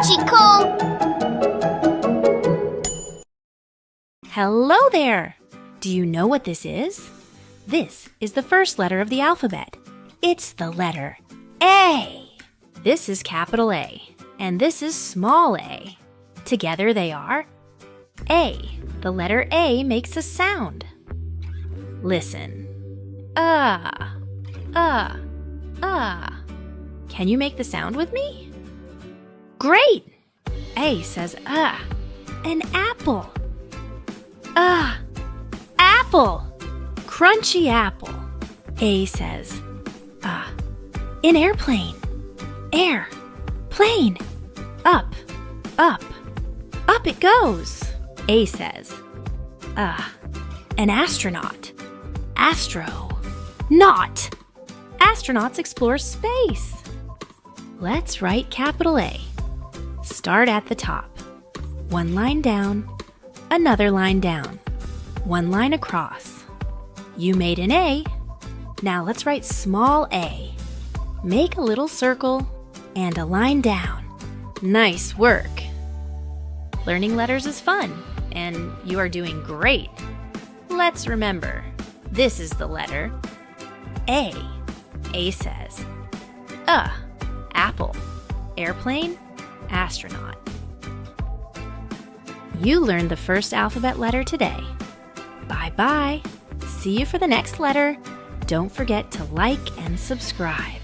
Mochi Co. Hello there! Do you know what this is? This is the first letter of the alphabet. It's the letter A. This is capital A, and this is small a. Together they are A. The letter A makes a sound. Listen. Ah. Can you make the sound with me? Great! A says an apple. Apple. Crunchy apple. A says an airplane. Air. Plane. Up it goes. A says an astronaut. Astro. Not. Astronauts explore space. Let's write capital A. Start at the top. One line down, another line down, one line across. You made an A. Now let's write small a. Make a little circle and a line down. Nice work. Learning letters is fun, and you are doing great. Let's remember, this is the letter A. A says apple, airplane, astronaut. You learned the first alphabet letter today. Bye-bye. See you for the next letter. Don't forget to like and subscribe.